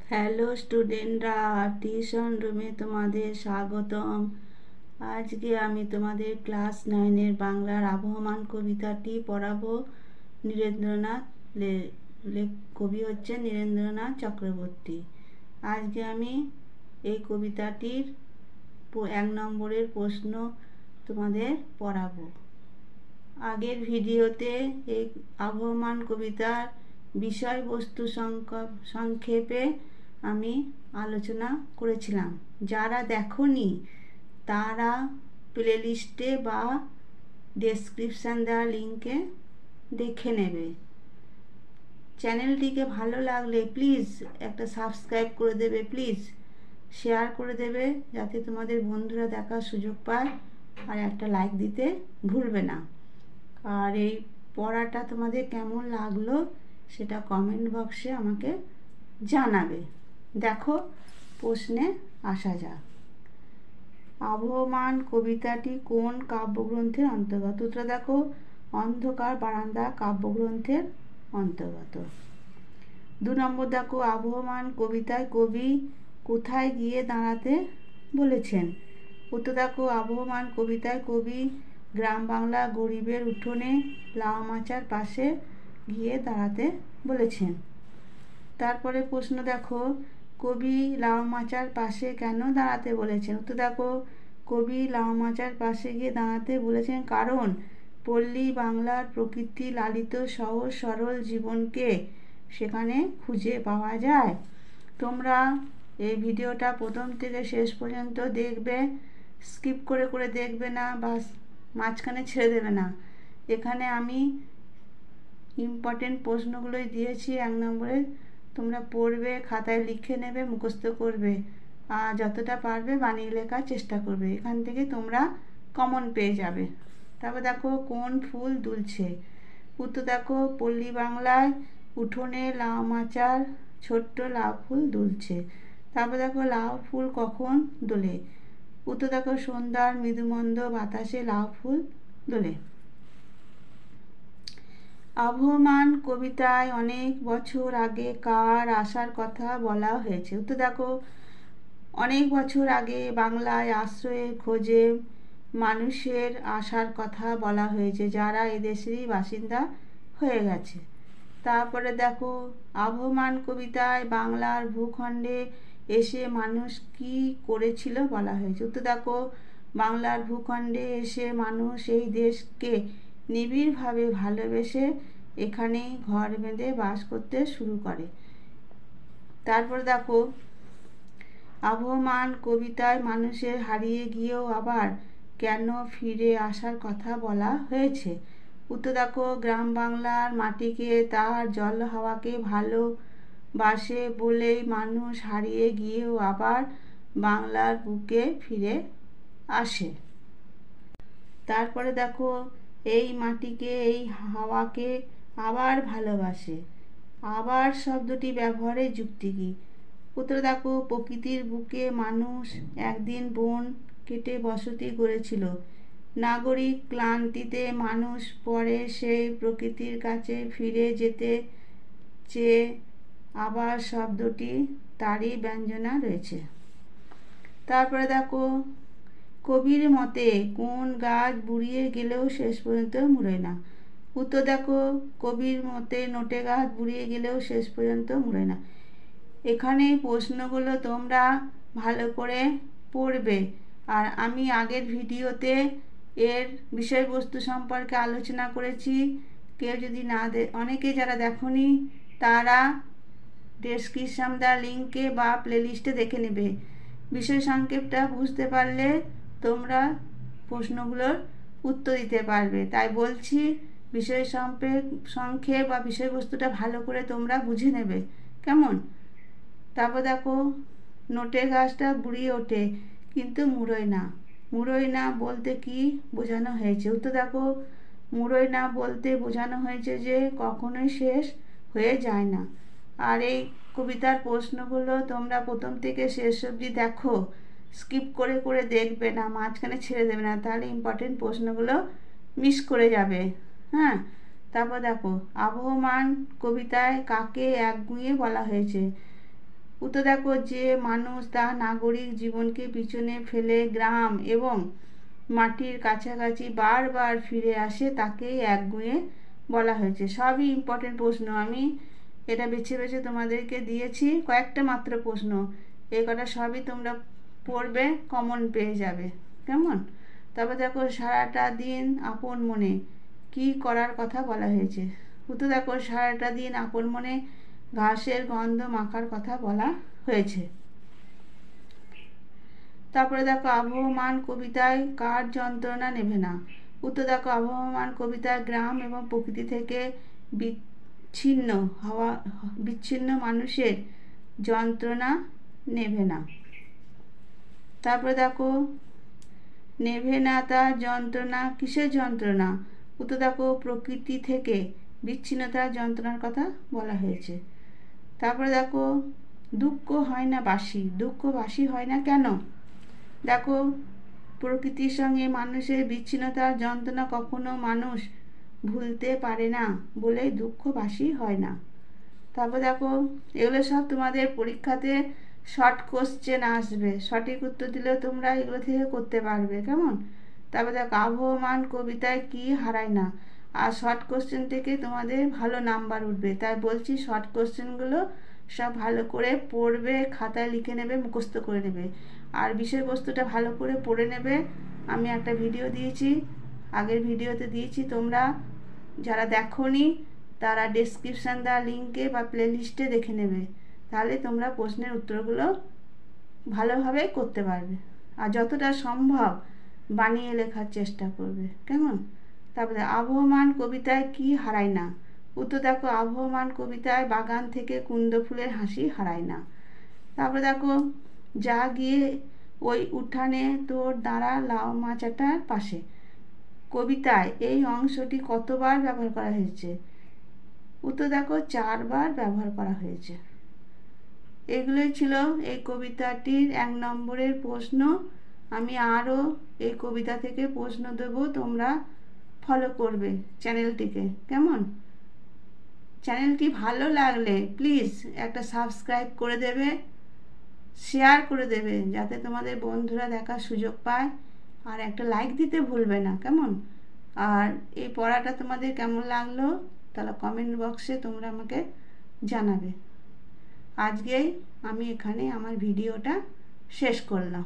Hello স্টুডেন্টরা, tuition রুমে তোমাদের স্বাগতম। আজকে আমি তোমাদের ক্লাস 9-এর বাংলার আবহমান কবিতাটি পড়াবো। নীরেন্দ্রনাথ কবি হচ্ছে নীরেন্দ্রনাথ চক্রবর্তী। আজকে আমি এই কবিতাটির 1 নম্বরের প্রশ্ন তোমাদের পড়াবো। আগের ভিডিওতে এই আবহমান কবিতার বিষয়বস্তু সংক্ষেপে আমি আলোচনা করেছিলাম। যারা দেখোনি তারা প্লেলিস্টে বা ডেসক্রিপশান দেওয়া লিঙ্কে দেখে নেবে। চ্যানেলটিকে ভালো লাগলে প্লিজ একটা সাবস্ক্রাইব করে দেবে, প্লিজ শেয়ার করে দেবে যাতে তোমাদের বন্ধুরা দেখার সুযোগ পায়, আর একটা লাইক দিতে ভুলবে না। আর এই পড়াটা তোমাদের কেমন লাগলো সেটা কমেন্ট বক্সে আমাকে জানাবে। দেখো, প্রশ্নে আসা যাক। আবহমান কবিতাটি কোন কাব্যগ্রন্থের অন্তর্গত? উত্তর দেখো, অন্ধকার বারান্দা কাব্যগ্রন্থের অন্তর্গত। 2 নম্বর দেখো, আবহমান কবিতায় কবি কোথায় গিয়ে দাঁড়াতে বলেছেন? উত্তর দেখো, আবহমান কবিতায় কবি গ্রাম বাংলা গরিবের উঠোনে লাউ মাচার পাশে গিয়ে দাঁড়াতে বলেছেন। তারপরে প্রশ্ন দেখো, কবি লাউ মাচার পাশে কেন দাঁড়াতে বলেছেন? উত্তর দেখো, কবি লাউ মাচার পাশে গিয়ে দাঁড়াতে বলেছেন কারণ পল্লী বাংলার প্রকৃতি লালিত সহজ সরল জীবনকে সেখানে খুঁজে পাওয়া যায়। তোমরা এই ভিডিওটা প্রথম থেকে শেষ পর্যন্ত দেখবে, স্কিপ করে করে দেখবে না বা মাঝখানে ছেড়ে দেবে না। এখানে আমি ইম্পর্টেন্ট প্রশ্নগুলোই দিয়েছি 1 নম্বরে। তোমরা পড়বে, খাতায় লিখে নেবে, মুখস্থ করবে, আর যতটা পারবে বানিয়ে লেখার চেষ্টা করবে। এখান থেকে তোমরা কমন পেয়ে যাবে। তারপর দেখো, কোন ফুল দুলছে? উত্তর দেখো, পল্লী বাংলায় উঠোনে লাউ মাচার ছোট্ট লাউ ফুল দুলছে। তারপর দেখো, লাউ ফুল কখন দোলে? উত্তর দেখো, সন্ধ্যার মৃদুমন্দ বাতাসে লাউ ফুল দোলে। আবহমান কবিতায় অনেক বছর আগে কার আসার কথা বলা হয়েছে? উত্তর দেখো, অনেক বছর আগে বাংলায় আশ্রয়ের খোঁজে মানুষের আসার কথা বলা হয়েছে, যারা এদেশেরই বাসিন্দা হয়ে গেছে। তারপরে দেখো, আবহমান কবিতায় বাংলার ভূখণ্ডে এসে মানুষ কি করেছিল বলা হয়েছে? উত্তর দেখো, বাংলার ভূখণ্ডে এসে মানুষ এই দেশকে নিবিড়ভাবে ভালোবেসে এখানেই ঘর বেঁধে বাস করতে শুরু করে। তারপর দেখো, আবহমান কবিতায় মানুষের হারিয়ে গিয়েও আবার কেন ফিরে আসার কথা বলা হয়েছে? উত্তর দেখো, গ্রাম বাংলার মাটিকে তার জল হাওয়াকে ভালোবাসে বলেই মানুষ হারিয়ে গিয়েও আবার বাংলার বুকে ফিরে আসে। তারপরে দেখো, এই মাটিকে এই হাওয়াকে আবার ভালোবাসে। আবার শব্দটি ব্যবহারের যুক্তি কী? উত্তর দেখো, প্রকৃতির বুকে মানুষ একদিন বন কেটে বসতি গড়েছিল। নাগরিক ক্লান্তিতে মানুষ পরে সেই প্রকৃতির কাছে ফিরে যেতে চেয়ে আবার শব্দটি তারই ব্যঞ্জনা রয়েছে। তারপরে দেখো, কবির মতে কোন গাছ বুড়িয়ে গেলেও শেষ পর্যন্ত মুড়ে না? উত্তর দেখো, কবির মতে নোটে গাছ বুড়িয়ে গেলেও শেষ পর্যন্ত মুড়ে না। এখানে প্রশ্নগুলো তোমরা ভালো করে পড়বে, আর আমি আগের ভিডিওতে এর বিষয়বস্তু সম্পর্কে আলোচনা করেছি। কেউ যদি না অনেকে যারা দেখোনি তারা ডেসক্রিপশন দেওয়া লিঙ্কে বা প্লেলিস্টে দেখে নেবে। বিষয় সংক্ষেপটা বুঝতে পারলে তোমরা প্রশ্নগুলোর উত্তর দিতে পারবে। তাই বলছি, বিষয় সংক্ষেপ বা বিষয়বস্তুটা ভালো করে তোমরা বুঝে নেবে, কেমন? তারপর দেখো, নোটে গাছটা বুড়িয়ে ওঠে কিন্তু মুড়োয় না। মুড়োয় না বলতে কি বোঝানো হয়েছে? উত্তর দেখো, মুড়োয় না বলতে বোঝানো হয়েছে যে কখনোই শেষ হয়ে যায় না। আর এই কবিতার প্রশ্নগুলো তোমরা প্রথম থেকে শেষ অবধি দেখো, স্কিপ করে করে দেখবে না, মাঝখানে ছেড়ে দেবে না, তাহলে ইম্পর্টেন্ট প্রশ্নগুলো মিস করে যাবে। হ্যাঁ, তারপর দেখো, আবহমান কবিতায় কাকে একগুঁয়ে বলা হয়েছে? উত্তর দেখো, যে মানুষ তার নাগরিক জীবনকে পিছনে ফেলে গ্রাম এবং মাটির কাছাকাছি বারবার ফিরে আসে তাকেই একগুঁয়ে বলা হয়েছে। সবই ইম্পর্টেন্ট প্রশ্ন, আমি এটা বেছে বেছে তোমাদেরকে দিয়েছি, কয়েকটা মাত্র প্রশ্ন। এই কটা সবই তোমরা পড়বে, কমন পেয়ে যাবে। কেমন? তারপর দেখো, সারাটা দিন আপন মনে কি করার কথা বলা হয়েছে। উত্তর দেখো, সারাটা দিন আপন মনে ঘাসের গন্ধ মাখার কথা বলা হয়েছে। তারপরে দেখো, আবহমান কবিতায় কার যন্ত্রণা নেভে না। উত্তর দেখো, আবহমান কবিতায় গ্রাম এবং প্রকৃতি থেকে বিচ্ছিন্ন মানুষের যন্ত্রণা নেভে না। তারপরে দেখো, নেভে না তার যন্ত্রণা, কিসের যন্ত্রণা। উত্তর দেখো, প্রকৃতি থেকে বিচ্ছিন্নতার যন্ত্রণার কথা বলা হয়েছে। তারপরে দেখো, দুঃখ হয় না বাসি, দুঃখ বাসি হয় না কেন। দেখো, প্রকৃতির সঙ্গে মানুষের বিচ্ছিন্নতার যন্ত্রণা কখনো মানুষ ভুলতে পারে না বলেই দুঃখ বাসি হয় না। তারপর দেখো, এগুলো সব তোমাদের পরীক্ষাতে শর্ট কোশ্চেন আসবে, সঠিক উত্তর দিলেও তোমরা এগুলো থেকে করতে পারবে। কেমন? তারপর দেখো, আবহমান কবিতায় কি হারায় না। আর শর্ট কোশ্চেন থেকে তোমাদের ভালো নাম্বার উঠবে, তাই বলছি শর্ট কোশ্চেনগুলো সব ভালো করে পড়বে, খাতায় লিখে নেবে, মুখস্থ করে নেবে। আর বিষয়বস্তুটা ভালো করে পড়ে নেবে। আমি একটা ভিডিও দিয়েছি, আগের ভিডিওতে দিয়েছি, তোমরা যারা দেখোনি তারা ডেসক্রিপশান দেওয়া লিঙ্কে বা প্লেলিস্টে দেখে নেবে, তাহলে তোমরা প্রশ্নের উত্তরগুলো ভালোভাবে করতে পারবে। আর যতটা সম্ভব বানিয়ে লেখার চেষ্টা করবে। কেমন? তারপরে আবহমান কবিতায় কি হারায় না। উত্তর দেখো, আবহমান কবিতায় বাগান থেকে কুন্দ ফুলের হাসি হারায় না। তারপরে দেখো, যা গিয়ে ওই উঠানে তোর দাঁড়া লাউ মাচাটার পাশে। কবিতায় এই অংশটি কতবার ব্যবহার করা হয়েছে। উত্তর দেখো, 4 বার ব্যবহার করা হয়েছে। এগুলোই ছিল এই কবিতাটির 1 নম্বরের প্রশ্ন। আমি আরও এই কবিতা থেকে প্রশ্ন দেব, তোমরা ফলো করবে চ্যানেলটিকে। কেমন? চ্যানেলটি ভালো লাগলে প্লিজ একটা সাবস্ক্রাইব করে দেবে, শেয়ার করে দেবে, যাতে তোমাদের বন্ধুরা দেখার সুযোগ পায়। আর একটা লাইক দিতে ভুলবে না। কেমন? আর এই পড়াটা তোমাদের কেমন লাগলো তাহলে কমেন্ট বক্সে তোমরা আমাকে জানাবে। আজকেই আমি এখানে আমার ভিডিওটা শেষ করলাম।